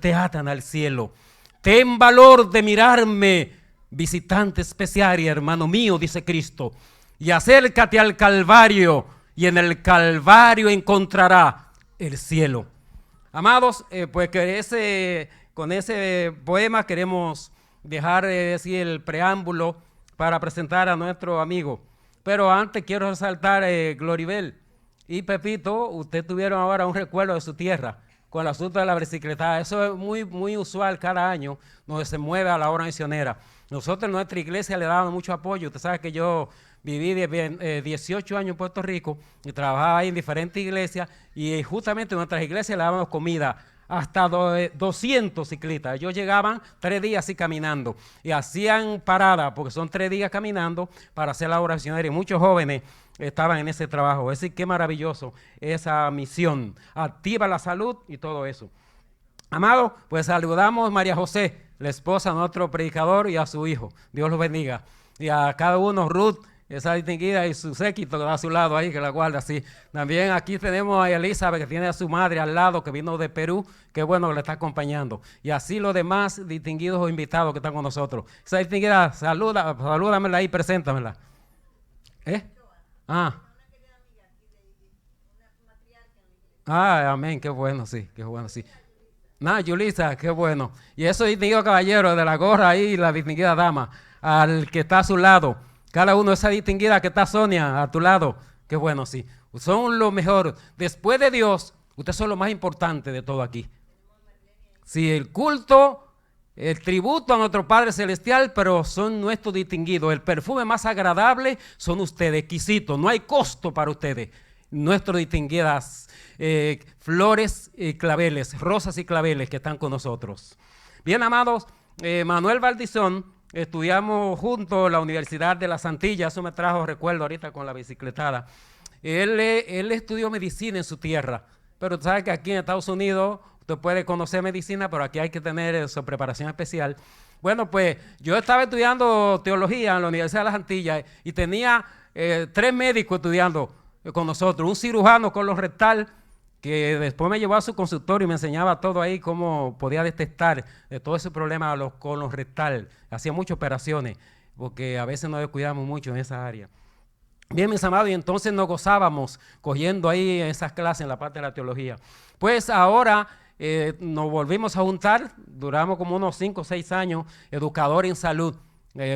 te atan al cielo. Ten valor de mirarme, visitante especial y hermano mío, dice Cristo, y acércate al Calvario, y en el Calvario encontrará el cielo. Amados, pues que con ese poema queremos dejar así el preámbulo para presentar a nuestro amigo. Pero antes quiero resaltar, Gloribel y Pepito, ustedes tuvieron ahora un recuerdo de su tierra con el asunto de la bicicleta. Eso es muy usual cada año, donde se mueve a la obra misionera. Nosotros en nuestra iglesia le dábamos mucho apoyo. Usted sabe que yo viví 18 años en Puerto Rico y trabajaba ahí en diferentes iglesias, y justamente en nuestras iglesias le dábamos comida hasta 200 ciclistas. Ellos llegaban 3 días así caminando y hacían parada, porque son 3 días caminando para hacer la obra misionera, y muchos jóvenes estaban en ese trabajo. Es decir, qué maravilloso esa misión, activa la salud y todo eso. Amado, pues saludamos a María José, la esposa de nuestro predicador, y a su hijo. Dios los bendiga. Y a cada uno, Ruth, esa distinguida, y su séquito que da a su lado ahí, que la guarda así. También aquí tenemos a Elizabeth, que tiene a su madre al lado, que vino de Perú, que bueno que le está acompañando. Y así los demás distinguidos o invitados que están con nosotros. Esa distinguida, salúdamela ahí, preséntamela. Amén, qué bueno, sí, qué bueno, sí. Yulisa, qué bueno. Y eso distinguido caballero de la gorra ahí, la distinguida dama, al que está a su lado. Cada uno, esa distinguida que está Sonia a tu lado, qué bueno, sí. Son lo mejor. Después de Dios, ustedes son lo más importante de todo aquí. Sí, el culto, el tributo a nuestro Padre Celestial, pero son nuestros distinguidos. El perfume más agradable son ustedes, exquisitos. No hay costo para ustedes. Nuestras distinguidas flores y claveles, rosas y claveles que están con nosotros. Bien, amados, Manuel Valdizón, estudiamos juntos en la Universidad de las Antillas. Eso me trajo recuerdo ahorita con la bicicletada. Él estudió medicina en su tierra, pero tú sabes que aquí en Estados Unidos usted puede conocer medicina, pero aquí hay que tener su preparación especial. Bueno, pues yo estaba estudiando teología en la Universidad de las Antillas y tenía 3 médicos estudiando con nosotros. Un cirujano colorectal que después me llevó a su consultorio y me enseñaba todo ahí, cómo podía detectar todo ese problema de los colorectal. Hacía muchas operaciones, porque a veces nos descuidamos mucho en esa área. Bien, mis amados, y entonces nos gozábamos cogiendo ahí esas clases en la parte de la teología. Pues ahora nos volvimos a juntar, duramos como unos 5 o 6 años, educador en salud.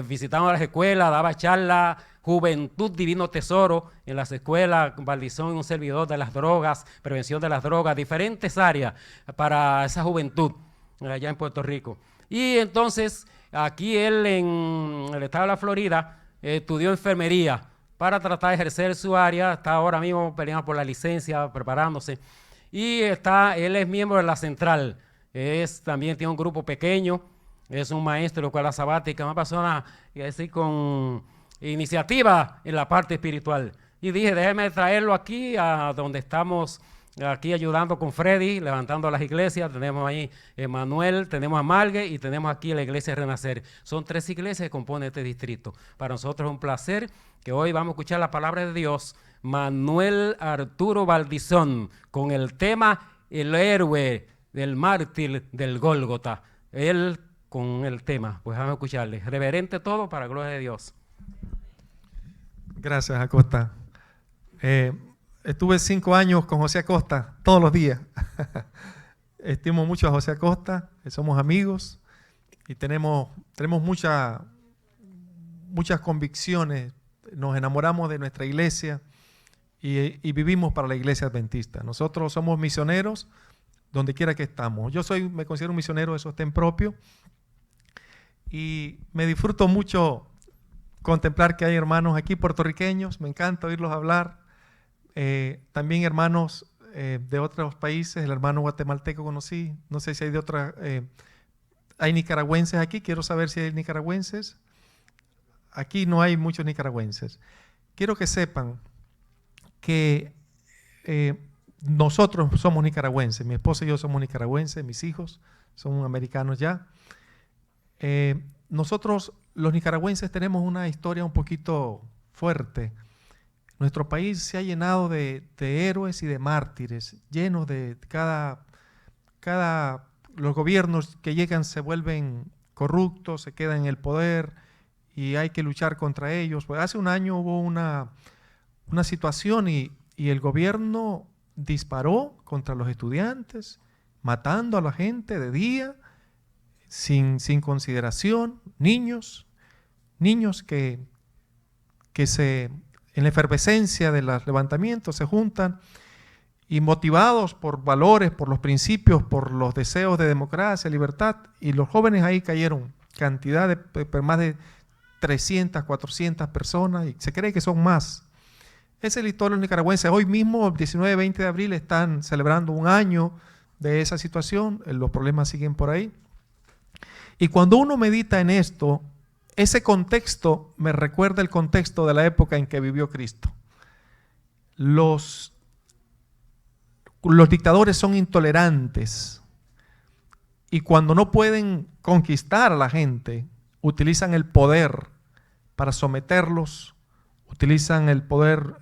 Visitamos las escuelas, daba charlas, Juventud Divino Tesoro en las escuelas, Valdizón, un servidor de las drogas, prevención de las drogas, diferentes áreas para esa juventud allá en Puerto Rico. Y entonces aquí él en el estado de la Florida estudió enfermería para tratar de ejercer su área. Está ahora mismo peleando por la licencia, preparándose. Y él es miembro de la central, también tiene un grupo pequeño, es un maestro de escuela sabática, una persona así con iniciativa en la parte espiritual. Y dije, déjeme traerlo aquí a donde estamos, aquí ayudando con Freddy, levantando las iglesias. Tenemos ahí Manuel, tenemos a Margue y tenemos aquí la iglesia Renacer. Son 3 iglesias que componen este distrito. Para nosotros es un placer que hoy vamos a escuchar la palabra de Dios. Manuel Arturo Valdizón, con el tema El héroe del mártir del Gólgota. Él con el tema, pues vamos a escucharle. Reverente todo para gloria de Dios. Gracias, Acosta. Estuve 5 años con José Acosta, todos los días. Estimo mucho a José Acosta, somos amigos y tenemos muchas convicciones. Nos enamoramos de nuestra iglesia y vivimos para la iglesia adventista. Nosotros somos misioneros donde quiera que estamos. Me considero un misionero de sostén propio y me disfruto mucho contemplar que hay hermanos aquí puertorriqueños. Me encanta oírlos hablar. También hermanos de otros países. El hermano guatemalteco conocí. No sé si hay de otras. Hay nicaragüenses aquí. Quiero saber si hay nicaragüenses. Aquí no hay muchos nicaragüenses. Quiero que sepan que nosotros somos nicaragüenses. Mi esposa y yo somos nicaragüenses. Mis hijos son americanos ya. Nosotros, los nicaragüenses, tenemos una historia un poquito fuerte. Nuestro país se ha llenado de héroes y de mártires, llenos de cada los gobiernos que llegan se vuelven corruptos, se quedan en el poder y hay que luchar contra ellos. Pues hace un año hubo una situación y el gobierno disparó contra los estudiantes, matando a la gente de día, sin consideración, niños que en la efervescencia de los levantamientos se juntan y motivados por valores, por los principios, por los deseos de democracia, libertad, y los jóvenes ahí cayeron, cantidad de más de 300, 400 personas, y se cree que son más. Esa es la historia nicaragüense. Hoy mismo, el 19 y 20 de abril, están celebrando un año de esa situación, los problemas siguen por ahí. Y cuando uno medita en esto, ese contexto me recuerda el contexto de la época en que vivió Cristo. Los dictadores son intolerantes y cuando no pueden conquistar a la gente, utilizan el poder para someterlos, utilizan el poder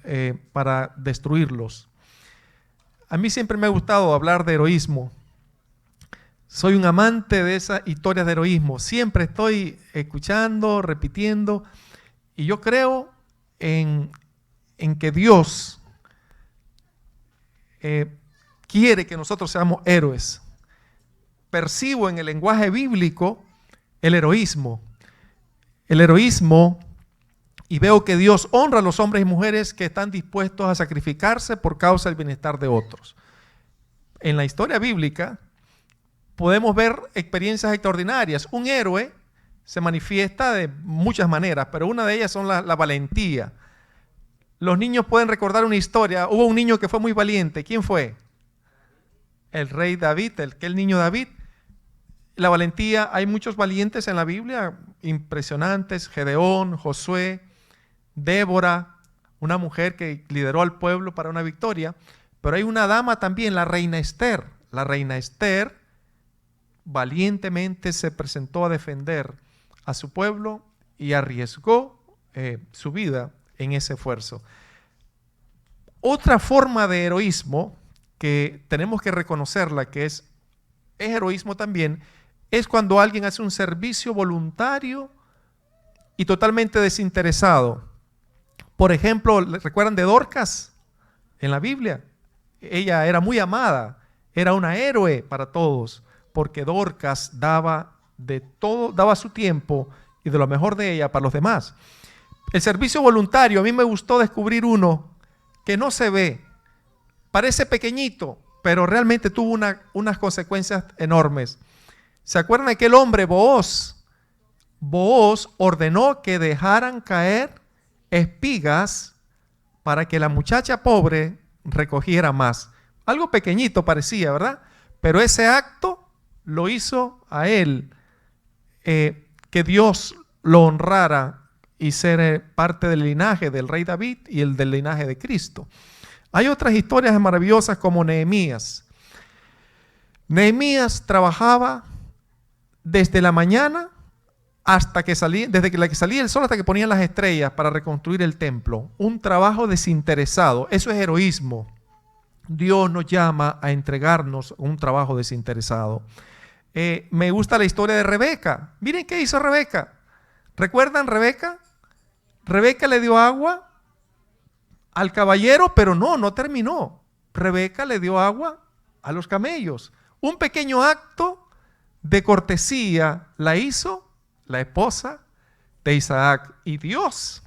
para destruirlos. A mí siempre me ha gustado hablar de heroísmo. Soy un amante de esas historias de heroísmo. Siempre estoy escuchando, repitiendo, y yo creo en que Dios quiere que nosotros seamos héroes. Percibo en el lenguaje bíblico el heroísmo. Y veo que Dios honra a los hombres y mujeres que están dispuestos a sacrificarse por causa del bienestar de otros. En la historia bíblica podemos ver experiencias extraordinarias. Un héroe se manifiesta de muchas maneras, pero una de ellas son la valentía. Los niños pueden recordar una historia. Hubo un niño que fue muy valiente. ¿Quién fue? El rey David, el niño David. La valentía, hay muchos valientes en la Biblia, impresionantes. Gedeón, Josué, Débora, una mujer que lideró al pueblo para una victoria. Pero hay una dama también, la reina Esther. La reina Esther valientemente se presentó a defender a su pueblo y arriesgó su vida en ese esfuerzo. Otra forma de heroísmo que tenemos que reconocerla, que es heroísmo también, es cuando alguien hace un servicio voluntario y totalmente desinteresado. Por ejemplo, ¿recuerdan de Dorcas en la Biblia? Ella era muy amada, era una héroe para todos, porque Dorcas daba de todo, daba su tiempo y de lo mejor de ella para los demás. El servicio voluntario, a mí me gustó descubrir uno que no se ve, parece pequeñito, pero realmente tuvo unas consecuencias enormes. ¿Se acuerdan de aquel hombre, Booz? Booz ordenó que dejaran caer espigas para que la muchacha pobre recogiera más. Algo pequeñito parecía, ¿verdad? Pero ese acto lo hizo a él, que Dios lo honrara y ser parte del linaje del rey David y el del linaje de Cristo. Hay otras historias maravillosas como Nehemías. Nehemías trabajaba desde la mañana hasta que salía, desde que salía el sol hasta que ponían las estrellas para reconstruir el templo. Un trabajo desinteresado. Eso es heroísmo. Dios nos llama a entregarnos un trabajo desinteresado. Me gusta la historia de Rebeca. Miren qué hizo Rebeca. ¿Recuerdan Rebeca? Rebeca le dio agua al caballero, pero no terminó. Rebeca le dio agua a los camellos. Un pequeño acto de cortesía la hizo la esposa de Isaac. Y Dios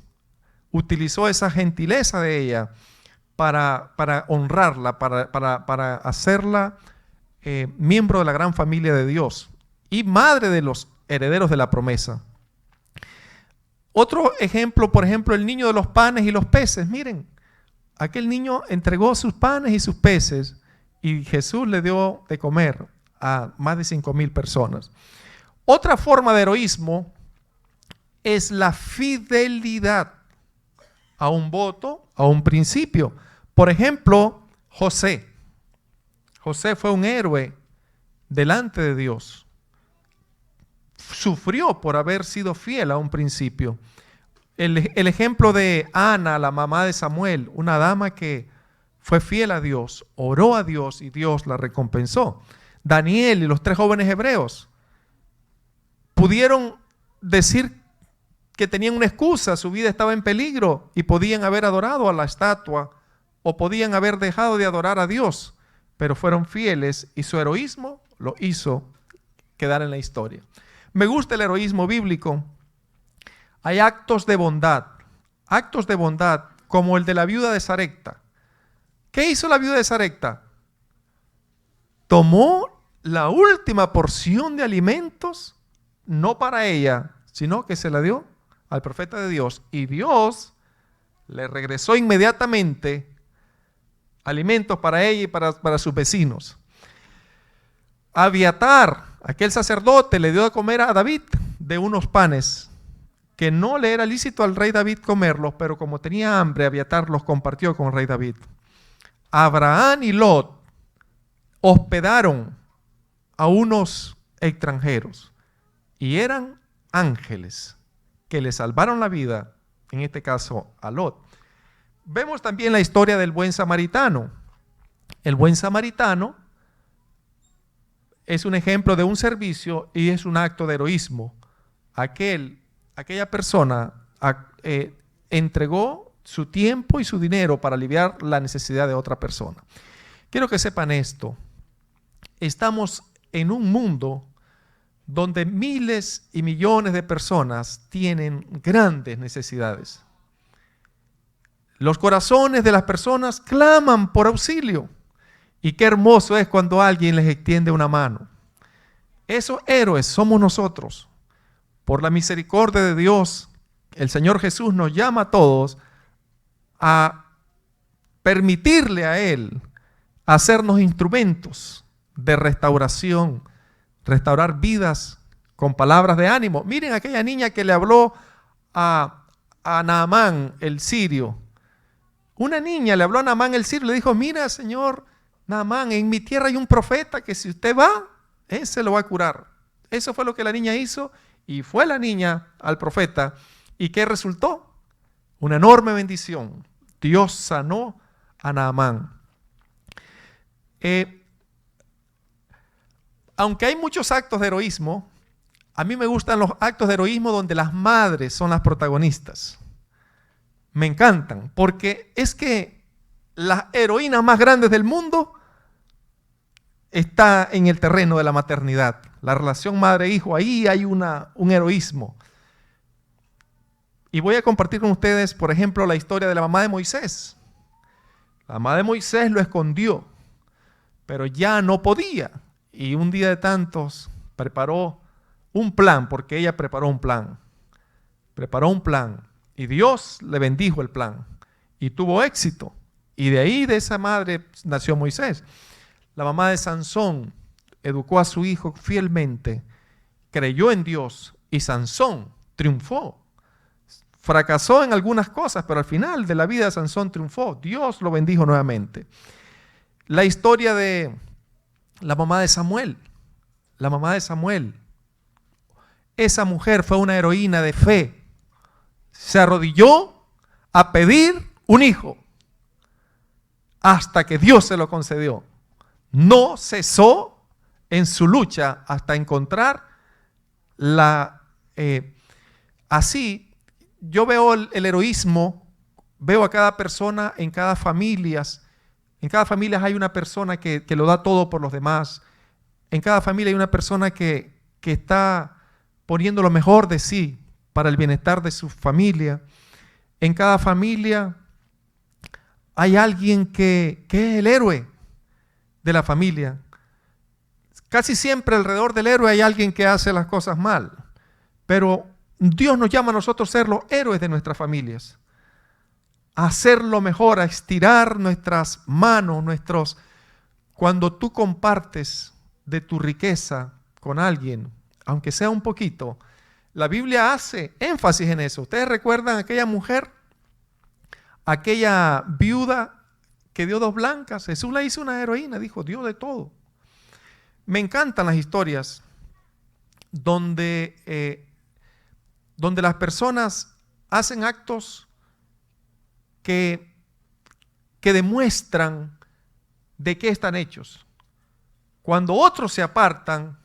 utilizó esa gentileza de ella para honrarla, para hacerla miembro de la gran familia de Dios y madre de los herederos de la promesa. Otro ejemplo, por ejemplo, el niño de los panes y los peces. Miren, aquel niño entregó sus panes y sus peces y Jesús le dio de comer a más de 5,000 personas. Otra forma de heroísmo es la fidelidad a un voto, a un principio. Por ejemplo, José. José fue un héroe delante de Dios. Sufrió por haber sido fiel a un principio. El ejemplo de Ana, la mamá de Samuel, una dama que fue fiel a Dios, oró a Dios y Dios la recompensó. Daniel y los 3 jóvenes hebreos pudieron decir que tenían una excusa, su vida estaba en peligro y podían haber adorado a la estatua o podían haber dejado de adorar a Dios, pero fueron fieles y su heroísmo lo hizo quedar en la historia. Me gusta el heroísmo bíblico. Hay actos de bondad como el de la viuda de Sarepta. ¿Qué hizo la viuda de Sarepta? Tomó la última porción de alimentos, no para ella, sino que se la dio al profeta de Dios, y Dios le regresó inmediatamente alimentos para ella y para sus vecinos. Abiatar, aquel sacerdote, le dio de comer a David de unos panes que no le era lícito al rey David comerlos, pero como tenía hambre, Abiatar los compartió con el rey David. Abraham y Lot hospedaron a unos extranjeros y eran ángeles que le salvaron la vida, en este caso a Lot. Vemos también la historia del buen samaritano. El buen samaritano es un ejemplo de un servicio y es un acto de heroísmo. Aquella persona entregó su tiempo y su dinero para aliviar la necesidad de otra persona. Quiero que sepan esto. Estamos en un mundo donde miles y millones de personas tienen grandes necesidades. Los corazones de las personas claman por auxilio. Y qué hermoso es cuando alguien les extiende una mano. Esos héroes somos nosotros. Por la misericordia de Dios, el Señor Jesús nos llama a todos a permitirle a Él hacernos instrumentos de restauración, restaurar vidas con palabras de ánimo. Miren aquella niña que le habló a Naamán, el sirio. Una niña le habló a Naamán, el sirio, le dijo: mira, señor Naamán, en mi tierra hay un profeta que si usted va, ese lo va a curar. Eso fue lo que la niña hizo, y fue la niña al profeta. ¿Y qué resultó? Una enorme bendición. Dios sanó a Naamán. Aunque hay muchos actos de heroísmo, a mí me gustan los actos de heroísmo donde las madres son las protagonistas. Me encantan, porque es que las heroínas más grandes del mundo está en el terreno de la maternidad. La relación madre-hijo, ahí hay un heroísmo. Y voy a compartir con ustedes, por ejemplo, la historia de la mamá de Moisés. La mamá de Moisés lo escondió, pero ya no podía. Y un día de tantos preparó un plan, porque ella preparó un plan. Preparó un plan. Y Dios le bendijo el plan. Y tuvo éxito. Y de ahí, de esa madre, nació Moisés. La mamá de Sansón educó a su hijo fielmente, creyó en Dios y Sansón triunfó. Fracasó en algunas cosas, pero al final de la vida Sansón triunfó. Dios lo bendijo nuevamente. La historia de la mamá de Samuel. La mamá de Samuel. Esa mujer fue una heroína de fe. Se arrodilló a pedir un hijo hasta que Dios se lo concedió. No cesó en su lucha hasta encontrar así yo veo el heroísmo, veo a cada persona en cada familia. En cada familia hay una persona que lo da todo por los demás. En cada familia hay una persona que está poniendo lo mejor de sí para el bienestar de su familia. En cada familia hay alguien que es el héroe de la familia. Casi siempre alrededor del héroe hay alguien que hace las cosas mal, pero Dios nos llama a nosotros a ser los héroes de nuestras familias, a hacer lo mejor, a estirar nuestras manos, cuando tú compartes de tu riqueza con alguien, aunque sea un poquito, la Biblia hace énfasis en eso. ¿Ustedes recuerdan aquella mujer, aquella viuda que dio 2 blancas? Jesús la hizo una heroína, dijo, dio de todo. Me encantan las historias donde las personas hacen actos que demuestran de qué están hechos. Cuando otros se apartan,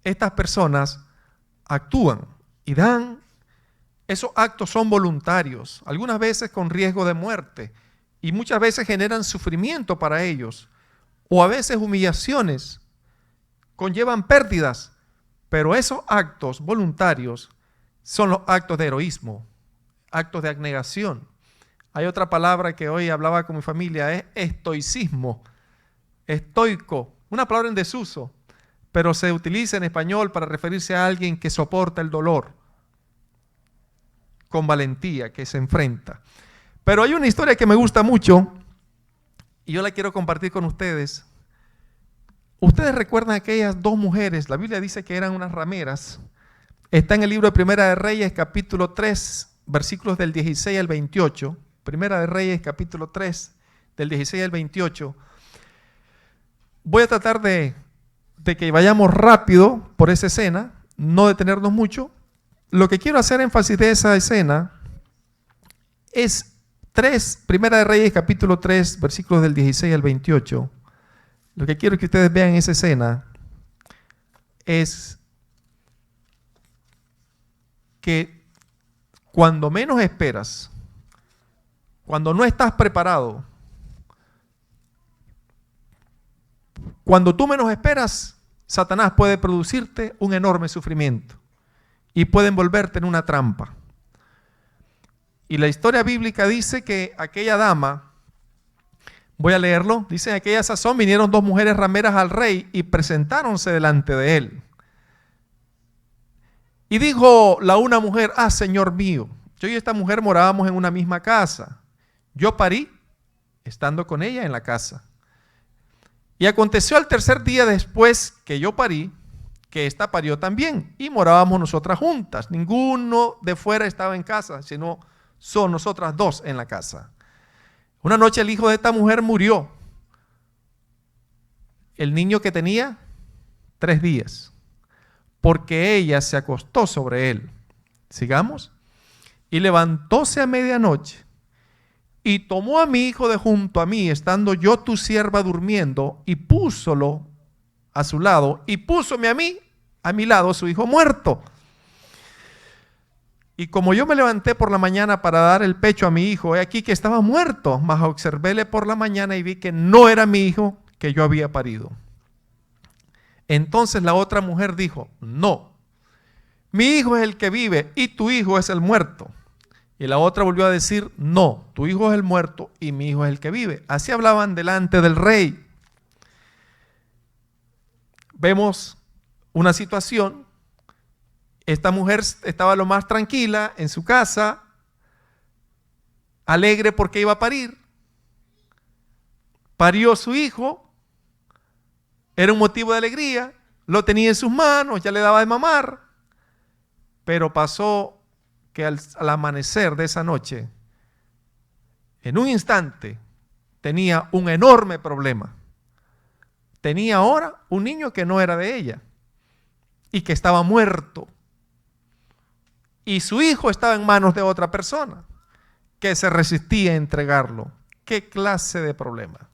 estas personas actúan y dan. Esos actos son voluntarios, algunas veces con riesgo de muerte, y muchas veces generan sufrimiento para ellos, o a veces humillaciones, conllevan pérdidas, pero esos actos voluntarios son los actos de heroísmo, actos de abnegación. Hay otra palabra que hoy hablaba con mi familia, es estoicismo, estoico, una palabra en desuso, pero se utiliza en español para referirse a alguien que soporta el dolor con valentía, que se enfrenta. Pero hay una historia que me gusta mucho y yo la quiero compartir con ustedes. Ustedes recuerdan aquellas dos mujeres, la Biblia dice que eran unas rameras. Está en el libro de Primera de Reyes, capítulo 3, versículos del 16 al 28. Primera de Reyes, capítulo 3, del 16 al 28. Voy a tratar de que vayamos rápido por esa escena, no detenernos mucho. Lo que quiero hacer énfasis de esa escena es Primera de Reyes, capítulo 3, versículos del 16 al 28. Lo que quiero que ustedes vean en esa escena es que cuando menos esperas, cuando no estás preparado, cuando tú menos esperas, Satanás puede producirte un enorme sufrimiento y puede envolverte en una trampa. Y la historia bíblica dice que aquella dama, voy a leerlo, dice: en aquella sazón vinieron dos mujeres rameras al rey y presentáronse delante de él. Y dijo la una mujer: ah, Señor mío, yo y esta mujer morábamos en una misma casa. Yo parí estando con ella en la casa. Y aconteció al tercer día después que yo parí, que ésta parió también, y morábamos nosotras juntas. Ninguno de fuera estaba en casa, sino son nosotras dos en la casa. Una noche el hijo de esta mujer murió. El niño que tenía 3 días, porque ella se acostó sobre él. Sigamos. Y levantóse a medianoche y tomó a mi hijo de junto a mí, estando yo tu sierva durmiendo, y púsolo a su lado, y púsome a mi lado, su hijo muerto. Y como yo me levanté por la mañana para dar el pecho a mi hijo, he aquí que estaba muerto, mas observéle por la mañana y vi que no era mi hijo que yo había parido. Entonces la otra mujer dijo: no, mi hijo es el que vive y tu hijo es el muerto. Y la otra volvió a decir: no, tu hijo es el muerto y mi hijo es el que vive. Así hablaban delante del rey. Vemos una situación. Esta mujer estaba lo más tranquila en su casa, alegre porque iba a parir. Parió su hijo, era un motivo de alegría, lo tenía en sus manos, ya le daba de mamar. Pero pasó que al amanecer de esa noche, en un instante, tenía un enorme problema. Tenía ahora un niño que no era de ella y que estaba muerto. Y su hijo estaba en manos de otra persona que se resistía a entregarlo. ¿Qué clase de problema?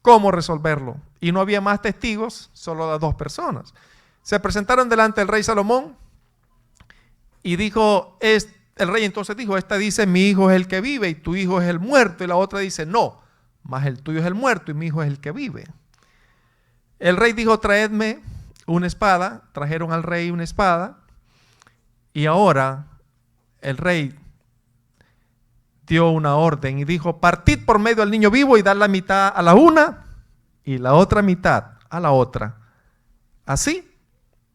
¿Cómo resolverlo? Y no había más testigos, solo las 2 personas. Se presentaron delante del rey Salomón y dijo, el rey entonces dijo: esta dice, mi hijo es el que vive y tu hijo es el muerto. Y la otra dice: no, mas el tuyo es el muerto y mi hijo es el que vive. El rey dijo: traedme una espada. Trajeron al rey una espada. Y ahora el rey dio una orden y dijo: partid por medio al niño vivo y dar la mitad a la una y la otra mitad a la otra. Así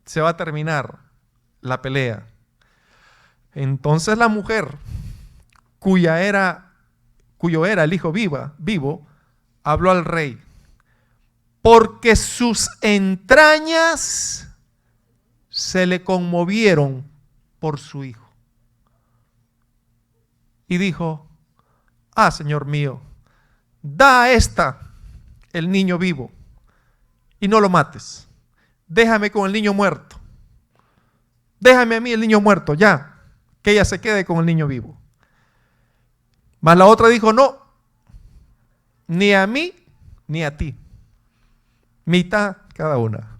se va a terminar la pelea. Entonces la mujer, cuyo era el hijo vivo, habló al rey, porque sus entrañas se le conmovieron por su hijo. Y dijo: ah, Señor mío, da a esta el niño vivo y no lo mates. Déjame con el niño muerto. Déjame a mí el niño muerto, ya, que ella se quede con el niño vivo. Mas la otra dijo: no, ni a mí ni a ti. mitad cada una.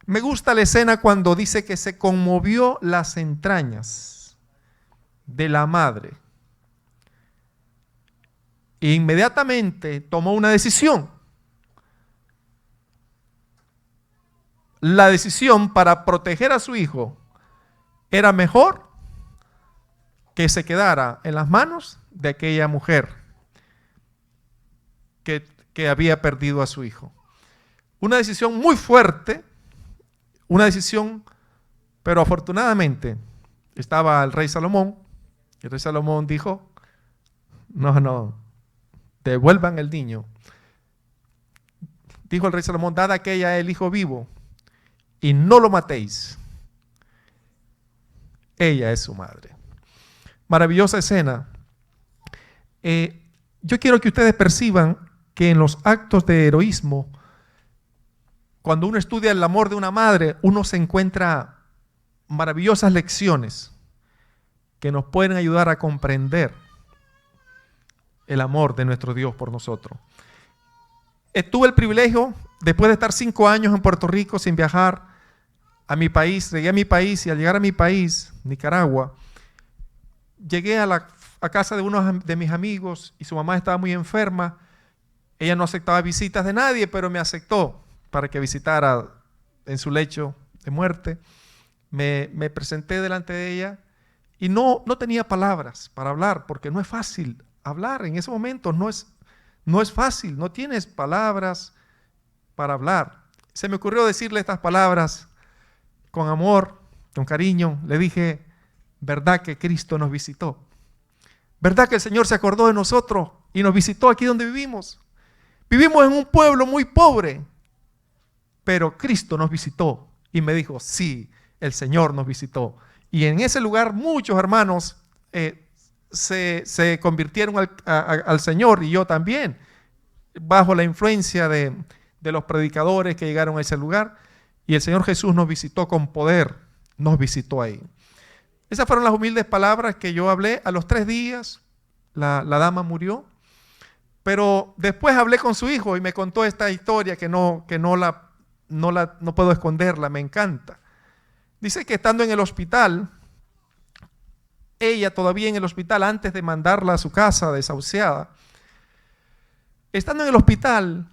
Me gusta la escena cuando dice que se conmovió las entrañas de la madre. E inmediatamente tomó una decisión. La decisión para proteger a su hijo era mejor que se quedara en las manos de aquella mujer que había perdido a su hijo. Una decisión muy fuerte, una decisión, pero afortunadamente estaba el rey Salomón. El rey Salomón dijo, no, devuelvan el niño. Dijo el rey Salomón, dad a aquella el hijo vivo y no lo matéis. Ella es su madre. Maravillosa escena. Yo quiero que ustedes perciban que en los actos de heroísmo, cuando uno estudia el amor de una madre, uno se encuentra maravillosas lecciones que nos pueden ayudar a comprender el amor de nuestro Dios por nosotros. Tuve el privilegio, después de estar 5 años en Puerto Rico sin viajar a mi país, llegué a mi país y al llegar a mi país, Nicaragua, llegué a casa de uno de mis amigos y su mamá estaba muy enferma. Ella no aceptaba visitas de nadie, pero me aceptó para que visitara en su lecho de muerte. Me presenté delante de ella y no tenía palabras para hablar, porque no es fácil hablar en ese momento, no es fácil, no tienes palabras para hablar. Se me ocurrió decirle estas palabras con amor, con cariño. Le dije, ¿verdad que Cristo nos visitó? ¿Verdad que el Señor se acordó de nosotros y nos visitó aquí donde vivimos? Vivimos en un pueblo muy pobre, pero Cristo nos visitó. Y me dijo, sí, el Señor nos visitó. Y en ese lugar muchos hermanos se convirtieron al Señor, y yo también, bajo la influencia de los predicadores que llegaron a ese lugar. Y el Señor Jesús nos visitó con poder, nos visitó ahí. Esas fueron las humildes palabras que yo hablé. A los 3 días la dama murió, pero después hablé con su hijo y me contó esta historia que no puedo esconderla, me encanta. Dice que estando en el hospital, ella todavía en el hospital, antes de mandarla a su casa desahuciada, estando en el hospital,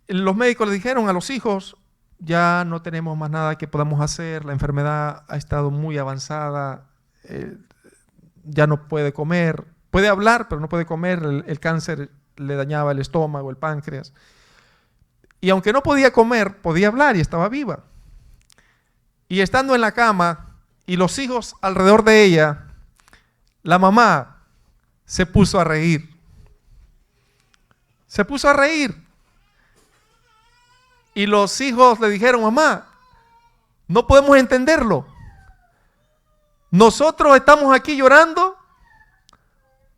los médicos le dijeron a los hijos, ya no tenemos más nada que podamos hacer, la enfermedad ha estado muy avanzada, ya no puede comer, puede hablar pero no puede comer, el cáncer le dañaba el estómago, el páncreas. Y aunque no podía comer, podía hablar y estaba viva. Y estando en la cama y los hijos alrededor de ella, la mamá se puso a reír. Se puso a reír. Y los hijos le dijeron, mamá, no podemos entenderlo. Nosotros estamos aquí llorando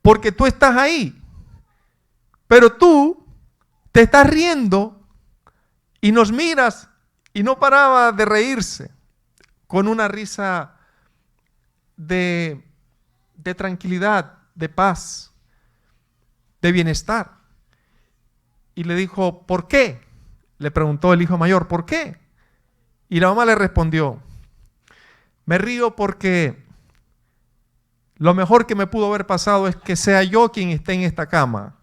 porque tú estás ahí. Pero tú te estás riendo y nos miras, y no paraba de reírse con una risa de tranquilidad, de paz, de bienestar. Y le dijo, ¿por qué? Le preguntó el hijo mayor, ¿por qué? Y la mamá le respondió, me río porque lo mejor que me pudo haber pasado es que sea yo quien esté en esta cama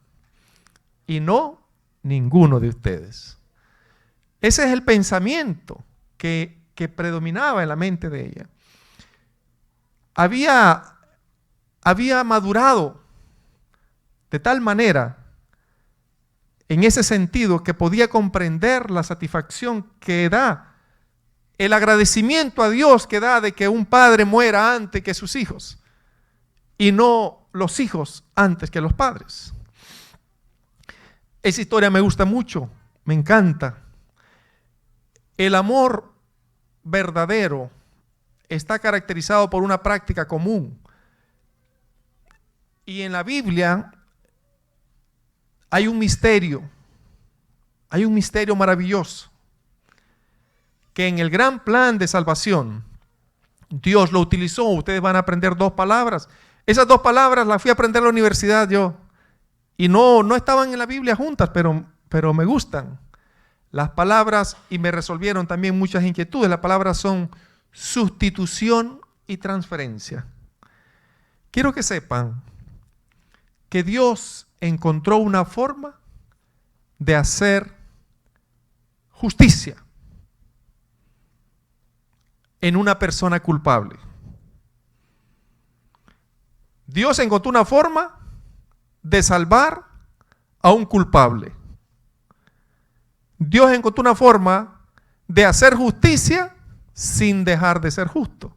y no ninguno de ustedes. Ese es el pensamiento que predominaba en la mente de ella. Había madurado de tal manera, en ese sentido, que podía comprender la satisfacción que da, el agradecimiento a Dios que da de que un padre muera antes que sus hijos y no los hijos antes que los padres. Esa historia me gusta mucho, me encanta. El amor verdadero está caracterizado por una práctica común. Y en la Biblia hay un misterio maravilloso, que en el gran plan de salvación Dios lo utilizó. Ustedes van a aprender 2 palabras. Esas 2 palabras las fui a aprender en la universidad yo, y no estaban en la Biblia juntas, pero me gustan. Las palabras, y me resolvieron también muchas inquietudes, las palabras son sustitución y transferencia. Quiero que sepan que Dios encontró una forma de hacer justicia en una persona culpable. Dios encontró una forma de salvar a un culpable. Dios encontró una forma de hacer justicia sin dejar de ser justo.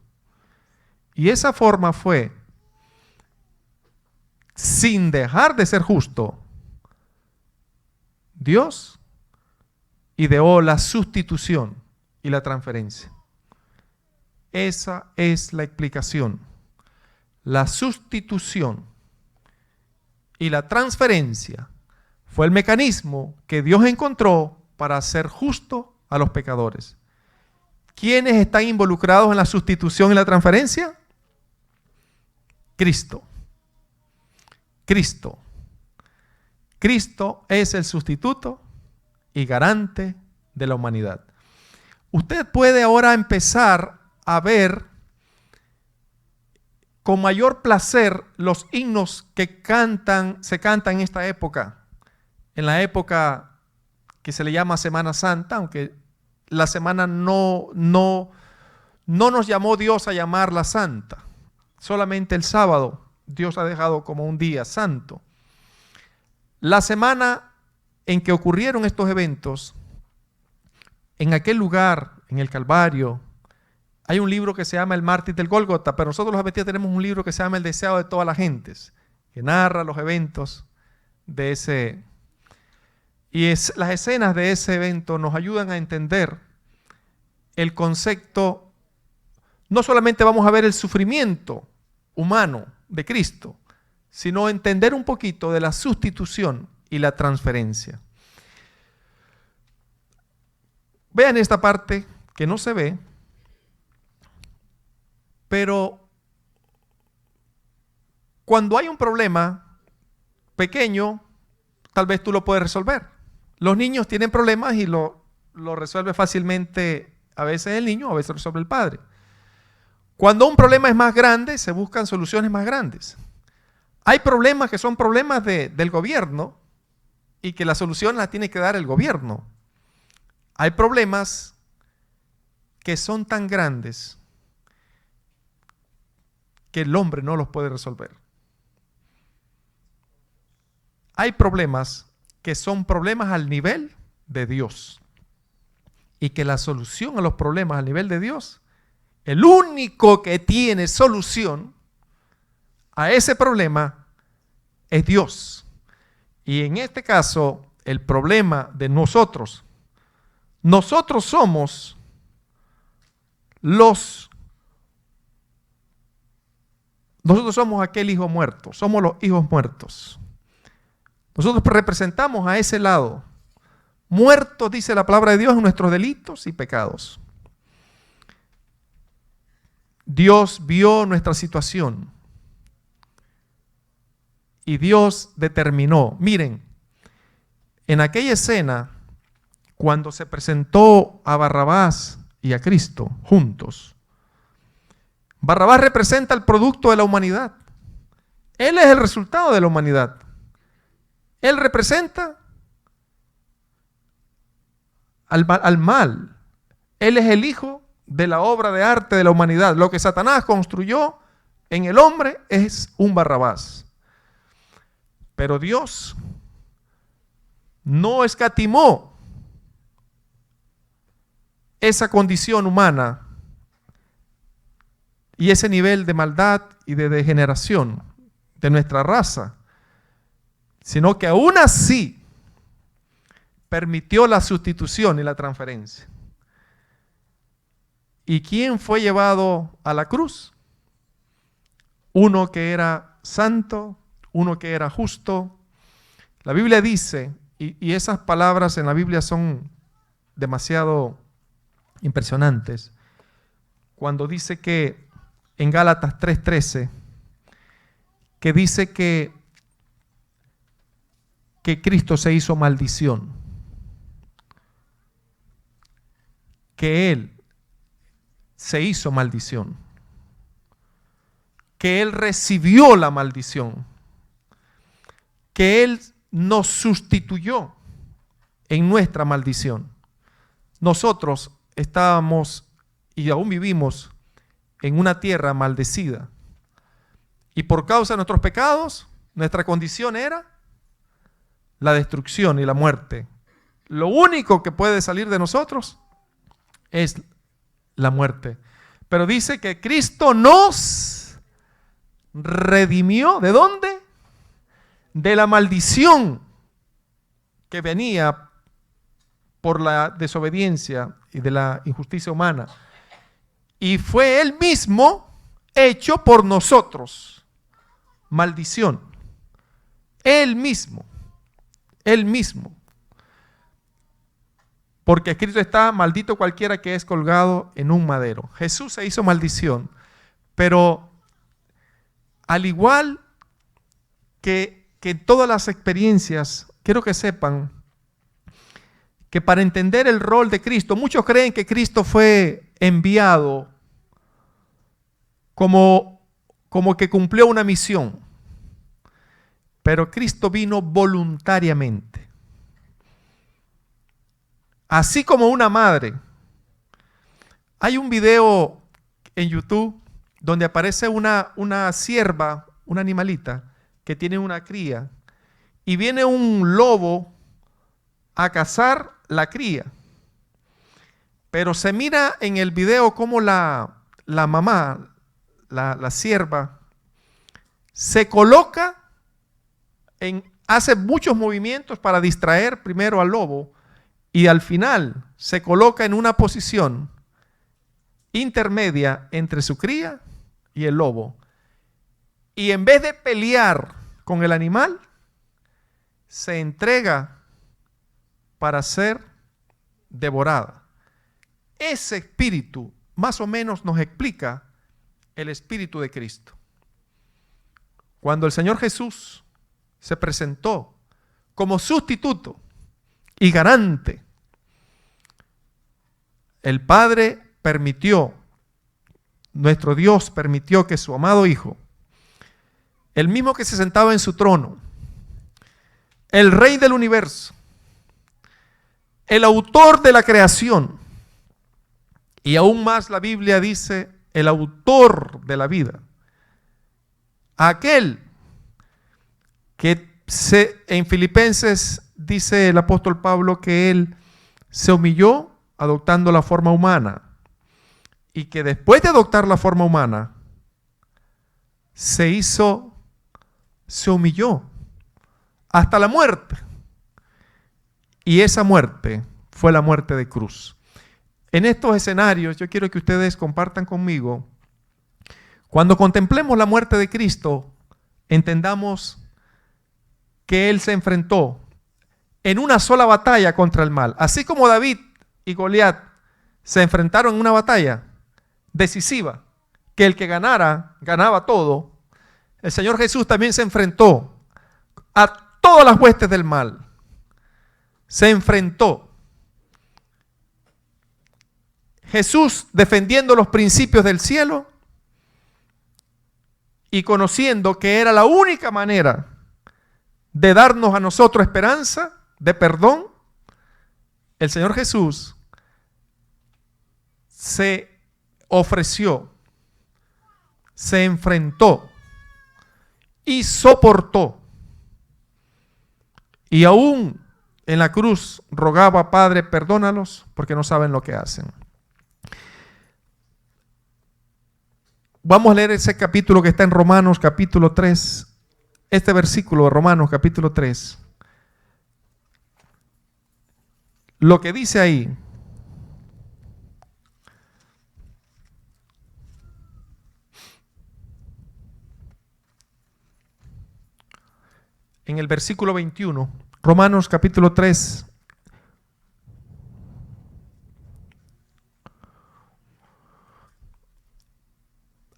Y esa forma fue, sin dejar de ser justo, Dios ideó la sustitución y la transferencia. Esa es la explicación. La sustitución y la transferencia fue el mecanismo que Dios encontró para hacer justo a los pecadores. ¿Quiénes están involucrados en la sustitución y la transferencia? Cristo. Cristo. Cristo es el sustituto y garante de la humanidad. Usted puede ahora empezar a ver con mayor placer los himnos que se cantan en esta época, en la época que se le llama Semana Santa, aunque la semana no nos llamó Dios a llamarla santa. Solamente el sábado Dios ha dejado como un día santo. La semana en que ocurrieron estos eventos, en aquel lugar, en el Calvario, hay un libro que se llama El Mártir del Gólgota, pero nosotros los adventistas tenemos un libro que se llama El Deseado de todas las gentes, que narra los eventos de ese. Las escenas de ese evento nos ayudan a entender el concepto. No solamente vamos a ver el sufrimiento humano de Cristo, sino entender un poquito de la sustitución y la transferencia. Vean esta parte que no se ve, pero cuando hay un problema pequeño, tal vez tú lo puedes resolver. Los niños tienen problemas y lo resuelve fácilmente, a veces el niño, a veces lo resuelve el padre. Cuando un problema es más grande, se buscan soluciones más grandes. Hay problemas que son problemas del gobierno y que la solución la tiene que dar el gobierno. Hay problemas que son tan grandes que el hombre no los puede resolver. Hay problemas que son problemas al nivel de Dios y que la solución a los problemas al nivel de Dios, el único que tiene solución a ese problema es Dios. Y en este caso, el problema de nosotros somos nosotros somos aquel hijo muerto, somos los hijos muertos. Nosotros representamos a ese lado. Muertos, dice la palabra de Dios, en nuestros delitos y pecados. Dios vio nuestra situación y Dios determinó. Miren, en aquella escena, cuando se presentó a Barrabás y a Cristo juntos, Barrabás representa el producto de la humanidad. Él es el resultado de la humanidad. Él representa al mal. Él es el hijo de la obra de arte de la humanidad. Lo que Satanás construyó en el hombre es un Barrabás. Pero Dios no escatimó esa condición humana y ese nivel de maldad y de degeneración de nuestra raza, sino que aún así permitió la sustitución y la transferencia. ¿Y quién fue llevado a la cruz? Uno que era santo, uno que era justo. La Biblia dice, y esas palabras en la Biblia son demasiado impresionantes, cuando dice que en Gálatas 3:13, que dice que Cristo se hizo maldición que Él se hizo maldición, que Él recibió la maldición, que Él nos sustituyó en nuestra maldición. Nosotros estábamos y aún vivimos en una tierra maldecida. Y por causa de nuestros pecados, nuestra condición era la destrucción y la muerte. Lo único que puede salir de nosotros es la muerte. Pero dice que Cristo nos redimió. ¿De dónde? De la maldición que venía por la desobediencia y de la injusticia humana. Y fue Él mismo hecho por nosotros maldición. Él mismo. Él mismo. Porque escrito está: maldito cualquiera que es colgado en un madero. Jesús se hizo maldición. Pero al igual que en todas las experiencias, quiero que sepan que para entender el rol de Cristo, muchos creen que Cristo fue enviado como que cumplió una misión. Pero Cristo vino voluntariamente. Así como una madre. Hay un video en YouTube donde aparece una cierva, una animalita, que tiene una cría, y viene un lobo a cazar la cría. Pero se mira en el video como la mamá, la cierva, se coloca hace muchos movimientos para distraer primero al lobo, y al final se coloca en una posición intermedia entre su cría y el lobo. Y en vez de pelear con el animal, se entrega para ser devorada. Ese espíritu más o menos nos explica el espíritu de Cristo. Cuando el Señor Jesús se presentó como sustituto y garante, el Padre permitió, nuestro Dios permitió que su amado Hijo, el mismo que se sentaba en su trono, el Rey del universo, el autor de la creación, y aún más la Biblia dice, el autor de la vida, aquel que en Filipenses dice el apóstol Pablo que Él se humilló adoptando la forma humana, y que después de adoptar la forma humana, se humilló hasta la muerte. Y esa muerte fue la muerte de cruz. En estos escenarios yo quiero que ustedes compartan conmigo, cuando contemplemos la muerte de Cristo, entendamos que Él se enfrentó en una sola batalla contra el mal. Así como David y Goliat se enfrentaron en una batalla decisiva, que el que ganara, ganaba todo, el Señor Jesús también se enfrentó a todas las huestes del mal. Se enfrentó. Jesús defendiendo los principios del cielo y conociendo que era la única manera de darnos a nosotros esperanza de perdón. El Señor Jesús se ofreció, se enfrentó y soportó. Y aún en la cruz rogaba: Padre, perdónalos porque no saben lo que hacen. Vamos a leer ese capítulo que está en Romanos capítulo 3. Este versículo de Romanos capítulo 3. Lo que dice ahí. En el versículo 21, Romanos capítulo 3.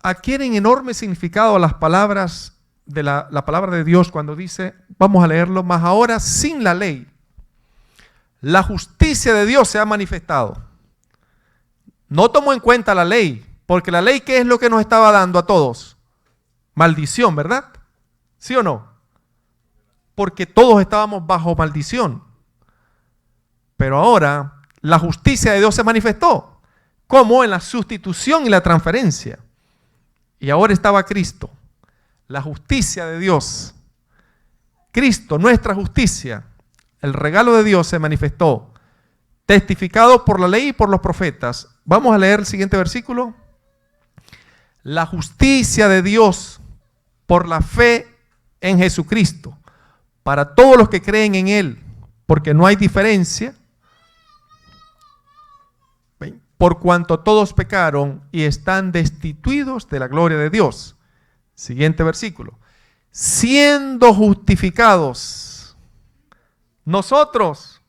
Adquieren enorme significado las palabras de la palabra de Dios cuando dice, vamos a leerlo, mas ahora sin la ley, la justicia de Dios se ha manifestado, no tomó en cuenta la ley, porque la ley, ¿qué es lo que nos estaba dando a todos? Maldición, ¿verdad? ¿Sí o no? Porque todos estábamos bajo maldición. Pero ahora la justicia de Dios se manifestó, como en la sustitución y la transferencia. Y ahora estaba Cristo, la justicia de Dios. Cristo, nuestra justicia, el regalo de Dios se manifestó, testificado por la ley y por los profetas. Vamos a leer el siguiente versículo. La justicia de Dios por la fe en Jesucristo, para todos los que creen en Él, porque no hay diferencia, por cuanto todos pecaron y están destituidos de la gloria de Dios. Siguiente versículo. Siendo justificados nosotros,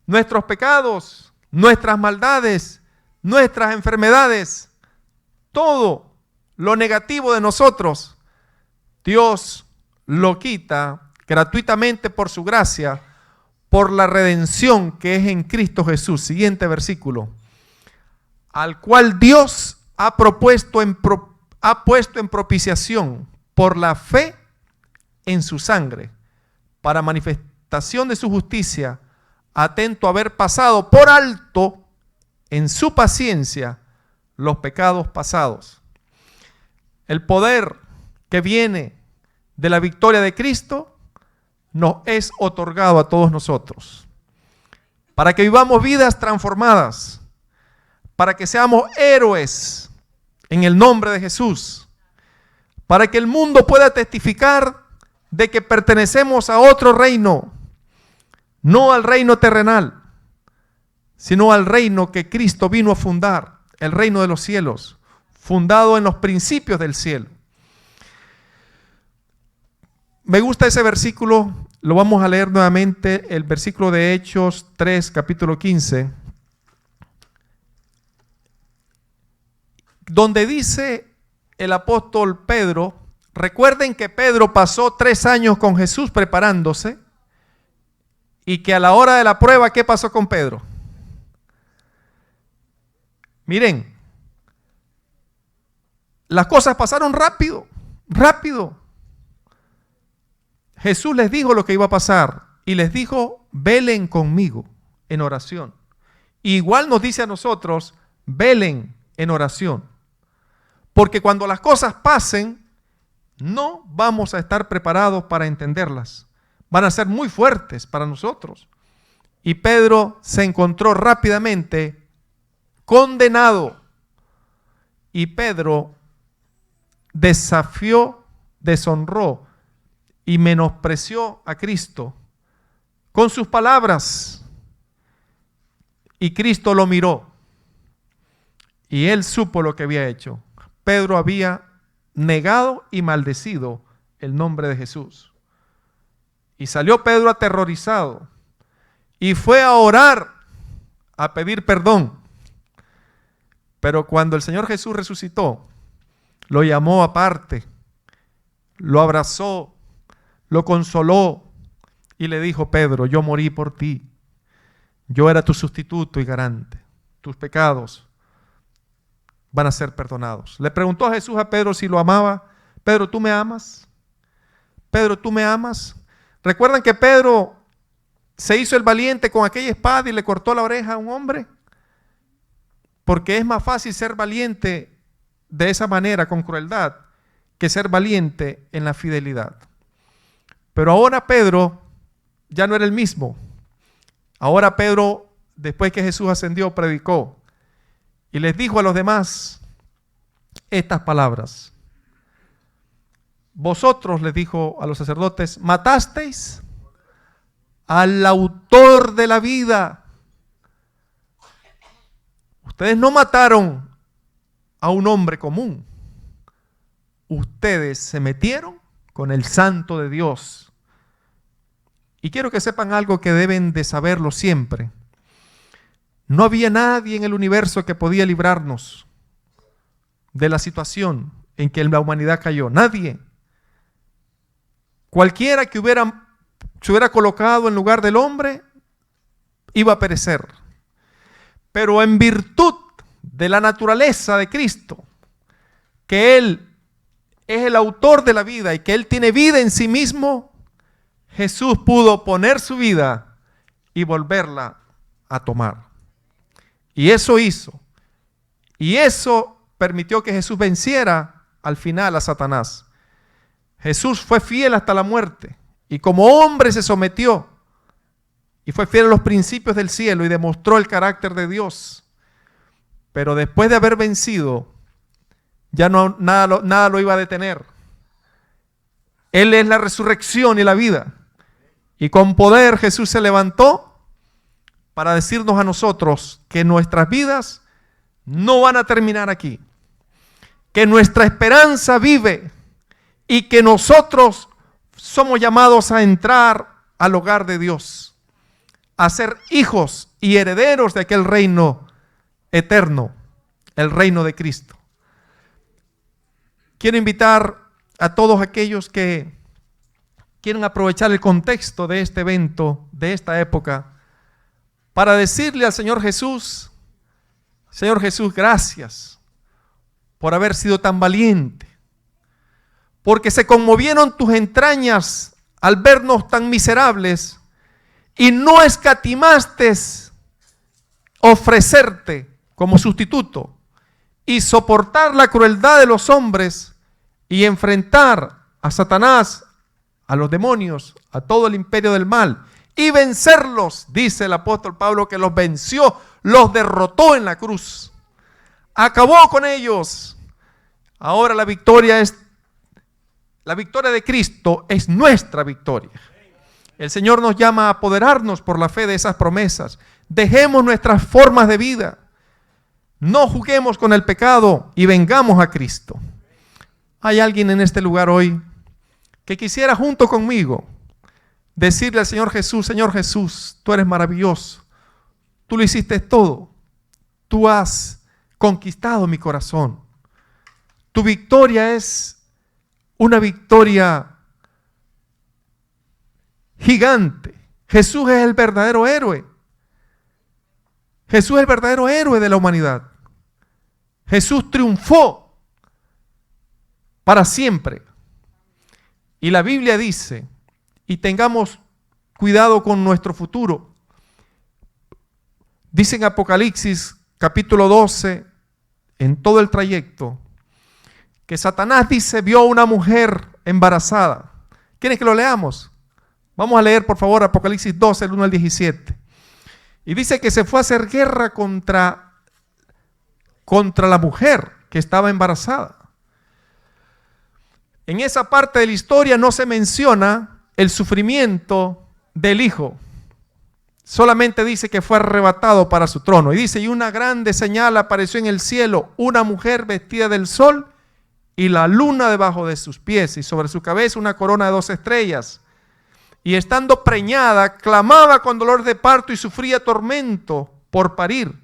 nuestros pecados, nuestras maldades, nuestras enfermedades, todo lo negativo de nosotros, Dios lo quita gratuitamente por su gracia, por la redención que es en Cristo Jesús. Siguiente versículo. Al cual Dios ha puesto en propiciación por la fe en su sangre, para manifestación de su justicia, atento a haber pasado por alto en su paciencia los pecados pasados. El poder que viene de la victoria de Cristo nos es otorgado a todos nosotros, para que vivamos vidas transformadas, para que seamos héroes en el nombre de Jesús, para que el mundo pueda testificar de que pertenecemos a otro reino, no al reino terrenal, sino al reino que Cristo vino a fundar, el reino de los cielos, fundado en los principios del cielo. Me gusta ese versículo, lo vamos a leer nuevamente, el versículo de Hechos 3, capítulo 15, donde dice el apóstol Pedro, recuerden que Pedro pasó 3 años con Jesús preparándose, y que a la hora de la prueba, ¿qué pasó con Pedro? Miren, las cosas pasaron rápido, rápido. Jesús les dijo lo que iba a pasar y les dijo, velen conmigo en oración. Igual nos dice a nosotros, velen en oración. Porque cuando las cosas pasen, no vamos a estar preparados para entenderlas. Van a ser muy fuertes para nosotros. Y Pedro se encontró rápidamente condenado. Y Pedro desafió, deshonró y menospreció a Cristo con sus palabras. Y Cristo lo miró. Y él supo lo que había hecho. Pedro había negado y maldecido el nombre de Jesús. Y salió Pedro aterrorizado y fue a orar, a pedir perdón. Pero cuando el Señor Jesús resucitó, lo llamó aparte, lo abrazó, lo consoló y le dijo, Pedro, yo morí por ti. Yo era tu sustituto y garante. Tus pecados van a ser perdonados. Le preguntó a Jesús a Pedro si lo amaba. Pedro, ¿tú me amas? Pedro, ¿tú me amas? ¿Recuerdan que Pedro se hizo el valiente con aquella espada y le cortó la oreja a un hombre? Porque es más fácil ser valiente de esa manera, con crueldad, que ser valiente en la fidelidad. Pero ahora Pedro ya no era el mismo. Ahora Pedro, después que Jesús ascendió, predicó y les dijo a los demás estas palabras. Vosotros, les dijo a los sacerdotes, matasteis al autor de la vida. Ustedes no mataron a un hombre común. Ustedes se metieron con el Santo de Dios. Y quiero que sepan algo que deben de saberlo siempre. No había nadie en el universo que podía librarnos de la situación en que la humanidad cayó. Nadie. Cualquiera que se hubiera colocado en lugar del hombre iba a perecer. Pero en virtud de la naturaleza de Cristo, que Él es el autor de la vida y que Él tiene vida en sí mismo, Jesús pudo poner su vida y volverla a tomar. Y eso hizo. Y eso permitió que Jesús venciera al final a Satanás. Jesús fue fiel hasta la muerte y como hombre se sometió y fue fiel a los principios del cielo y demostró el carácter de Dios. Pero después de haber vencido, ya nada lo iba a detener. Él es la resurrección y la vida. Y con poder Jesús se levantó para decirnos a nosotros que nuestras vidas no van a terminar aquí, que nuestra esperanza vive y que nosotros somos llamados a entrar al hogar de Dios, a ser hijos y herederos de aquel reino eterno, el reino de Cristo. Quiero invitar a todos aquellos que quieren aprovechar el contexto de este evento, de esta época, para decirle al Señor Jesús, gracias por haber sido tan valiente, porque se conmovieron tus entrañas al vernos tan miserables y no escatimaste ofrecerte como sustituto y soportar la crueldad de los hombres y enfrentar a Satanás, a los demonios, a todo el imperio del mal y vencerlos. Dice el apóstol Pablo que los venció, los derrotó en la cruz, acabó con ellos. Ahora la victoria de Cristo es nuestra victoria. El Señor nos llama a apoderarnos por la fe de esas promesas. Dejemos nuestras formas de vida, no juguemos con el pecado y vengamos a Cristo. Hay alguien en este lugar hoy que quisiera junto conmigo decirle al Señor Jesús, tú eres maravilloso, tú lo hiciste todo, tú has conquistado mi corazón, tu victoria es una victoria gigante. Jesús es el verdadero héroe. Jesús es el verdadero héroe de la humanidad. Jesús triunfó para siempre. Y la Biblia dice, y tengamos cuidado con nuestro futuro, dice en Apocalipsis capítulo 12, en todo el trayecto, que Satanás dice, vio a una mujer embarazada. ¿Quieren que lo leamos? Vamos a leer por favor Apocalipsis 12, el 1 al 17. Y dice que se fue a hacer guerra contra la mujer que estaba embarazada. En esa parte de la historia no se menciona el sufrimiento del hijo. Solamente dice que fue arrebatado para su trono. Y dice, y una grande señal apareció en el cielo, una mujer vestida del sol y la luna debajo de sus pies, y sobre su cabeza una corona de 2 estrellas. Y estando preñada, clamaba con dolor de parto y sufría tormento por parir.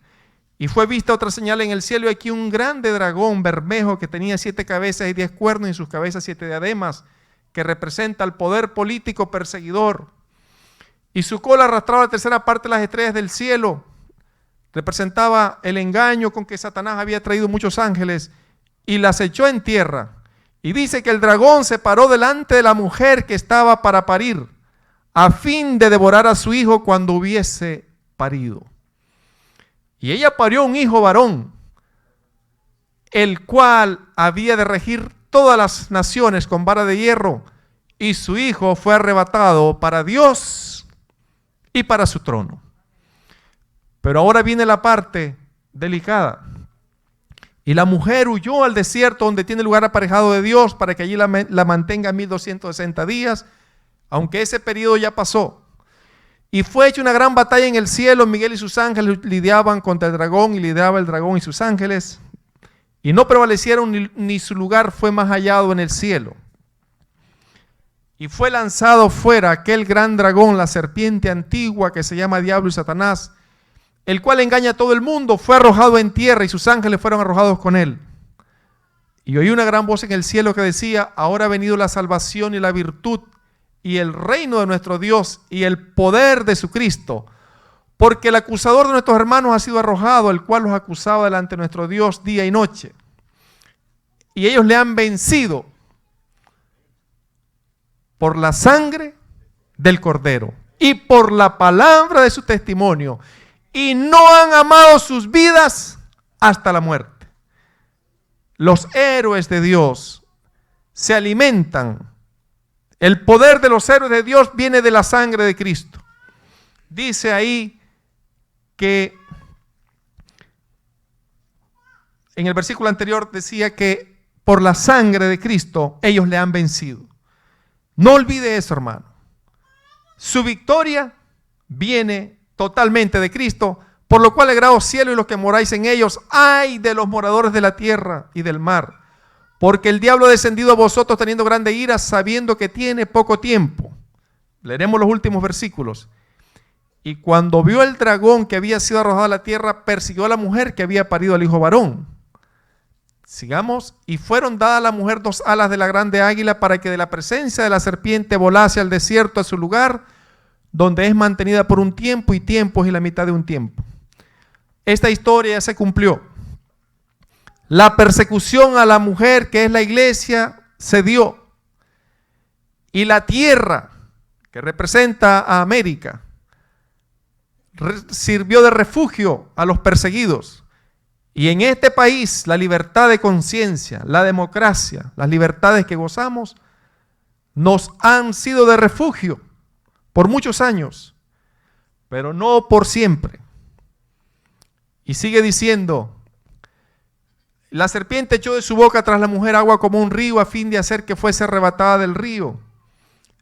Y fue vista otra señal en el cielo, y aquí un grande dragón bermejo que tenía 7 cabezas y 10 cuernos, y en sus cabezas 7 diademas, que representa al poder político perseguidor. Y su cola arrastraba la tercera parte de las estrellas del cielo. Representaba el engaño con que Satanás había traído muchos ángeles y las echó en tierra. Y dice que el dragón se paró delante de la mujer que estaba para parir, a fin de devorar a su hijo cuando hubiese parido. Y ella parió un hijo varón, el cual había de regir todas las naciones con vara de hierro, y su hijo fue arrebatado para Dios y para su trono. Pero ahora viene la parte delicada. Y la mujer huyó al desierto donde tiene lugar aparejado de Dios para que allí la mantenga 1260 días, aunque ese periodo ya pasó. Y fue hecha una gran batalla en el cielo. Miguel y sus ángeles lidiaban contra el dragón y lidiaba el dragón y sus ángeles. Y no prevalecieron ni su lugar fue más hallado en el cielo. Y fue lanzado fuera aquel gran dragón, la serpiente antigua que se llama Diablo y Satanás, el cual engaña a todo el mundo. Fue arrojado en tierra y sus ángeles fueron arrojados con él. Y oí una gran voz en el cielo que decía, ahora ha venido la salvación y la virtud y el reino de nuestro Dios y el poder de su Cristo, Porque el acusador de nuestros hermanos ha sido arrojado, el cual los acusaba delante de nuestro Dios día y noche. Y ellos le han vencido por la sangre del Cordero y por la palabra de su testimonio. Y no han amado sus vidas hasta la muerte. Los héroes de Dios se alimentan. El poder de los héroes de Dios viene de la sangre de Cristo. Dice ahí que en el versículo anterior decía que por la sangre de Cristo ellos le han vencido. No olvide eso, hermano. Su victoria viene totalmente de Cristo, por lo cual alegraos cielo y los que moráis en ellos. Ay de los moradores de la tierra y del mar, porque el diablo ha descendido a vosotros teniendo grande ira, sabiendo que tiene poco tiempo. Leeremos los últimos versículos. Y cuando vio el dragón que había sido arrojado a la tierra, persiguió a la mujer que había parido al hijo varón. Sigamos. Y fueron dadas a la mujer 2 alas de la grande águila para que de la presencia de la serpiente volase al desierto, a su lugar, donde es mantenida por un tiempo y tiempos y la mitad de un tiempo. Esta historia ya se cumplió. La persecución a la mujer, que es la iglesia, se dio. Y la tierra, que representa a América, sirvió de refugio a los perseguidos. Y en este país la libertad de conciencia, la democracia, las libertades que gozamos nos han sido de refugio por muchos años, pero no por siempre. Y sigue diciendo: la serpiente echó de su boca tras la mujer agua como un río, a fin de hacer que fuese arrebatada del río.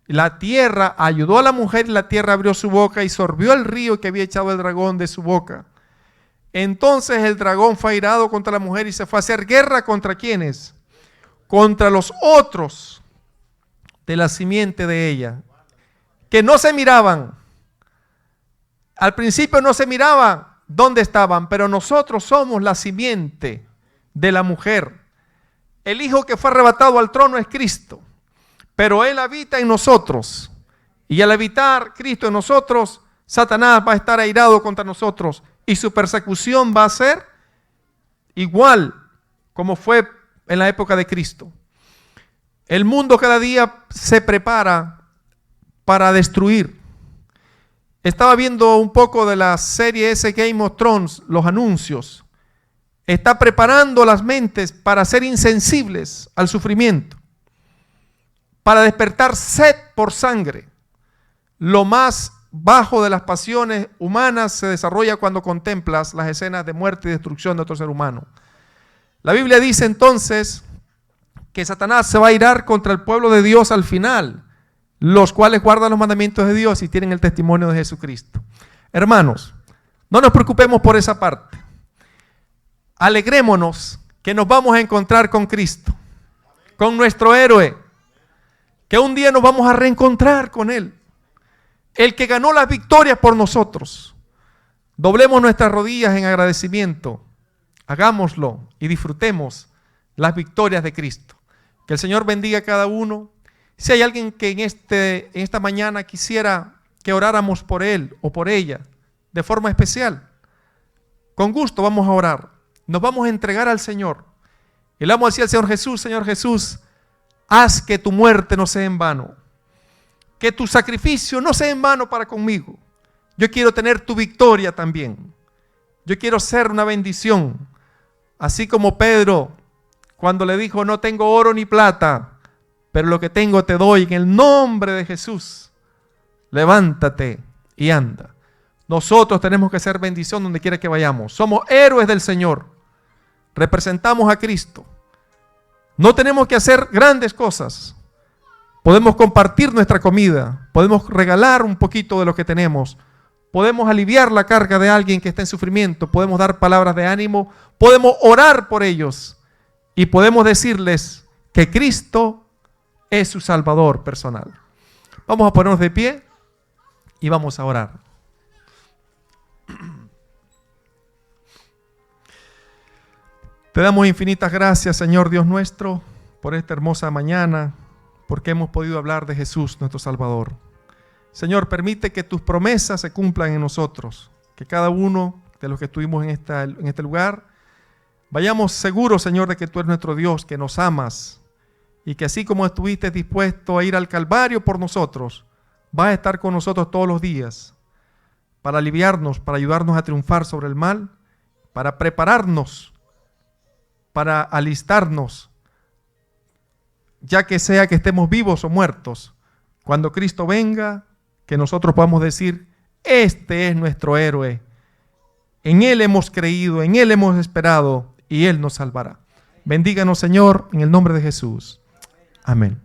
La tierra ayudó a la mujer, y la tierra abrió su boca y sorbió el río que había echado el dragón de su boca. Entonces el dragón fue airado contra la mujer y se fue a hacer guerra contra ¿quiénes? Contra los otros de la simiente de ella, que no se miraban. Al principio no se miraban dónde estaban, pero nosotros somos la simiente de la mujer. El hijo que fue arrebatado al trono es Cristo, pero Él habita en nosotros. Y al habitar Cristo en nosotros, Satanás va a estar airado contra nosotros y su persecución va a ser igual como fue en la época de Cristo. El mundo cada día se prepara para destruir. Estaba viendo un poco de la serie ese Game of Thrones, los anuncios. Está preparando las mentes para ser insensibles al sufrimiento, para despertar sed por sangre. Lo más bajo de las pasiones humanas se desarrolla cuando contemplas las escenas de muerte y destrucción de otro ser humano. La Biblia dice entonces que Satanás se va a irar contra el pueblo de Dios al final, los cuales guardan los mandamientos de Dios y tienen el testimonio de Jesucristo. Hermanos, no nos preocupemos por esa parte. Alegrémonos que nos vamos a encontrar con Cristo, con nuestro héroe, que un día nos vamos a reencontrar con Él, el que ganó las victorias por nosotros. Doblemos nuestras rodillas en agradecimiento, hagámoslo y disfrutemos las victorias de Cristo. Que el Señor bendiga a cada uno. Si hay alguien que en esta mañana quisiera que oráramos por él o por ella de forma especial, con gusto vamos a orar. Nos vamos a entregar al Señor. Y le vamos a decir al Señor Jesús, haz que tu muerte no sea en vano. Que tu sacrificio no sea en vano para conmigo. Yo quiero tener tu victoria también. Yo quiero ser una bendición. Así como Pedro, cuando le dijo, no tengo oro ni plata, pero lo que tengo te doy en el nombre de Jesús. Levántate y anda. Nosotros tenemos que ser bendición donde quiera que vayamos. Somos héroes del Señor. Representamos a Cristo. No tenemos que hacer grandes cosas. Podemos compartir nuestra comida. Podemos regalar un poquito de lo que tenemos. Podemos aliviar la carga de alguien que está en sufrimiento. Podemos dar palabras de ánimo. Podemos orar por ellos. Y podemos decirles que Cristo es su Salvador personal. Vamos a ponernos de pie y vamos a orar. Te damos infinitas gracias, Señor Dios nuestro, por esta hermosa mañana, porque hemos podido hablar de Jesús, nuestro Salvador. Señor, permite que tus promesas se cumplan en nosotros, que cada uno de los que estuvimos en este lugar, vayamos seguros, Señor, de que tú eres nuestro Dios, que nos amas y que así como estuviste dispuesto a ir al Calvario por nosotros, vas a estar con nosotros todos los días para aliviarnos, para ayudarnos a triunfar sobre el mal, para prepararnos, para alistarnos, ya que sea que estemos vivos o muertos, cuando Cristo venga, que nosotros podamos decir, este es nuestro héroe, en Él hemos creído, en Él hemos esperado y Él nos salvará. Bendíganos, Señor, en el nombre de Jesús. Amén.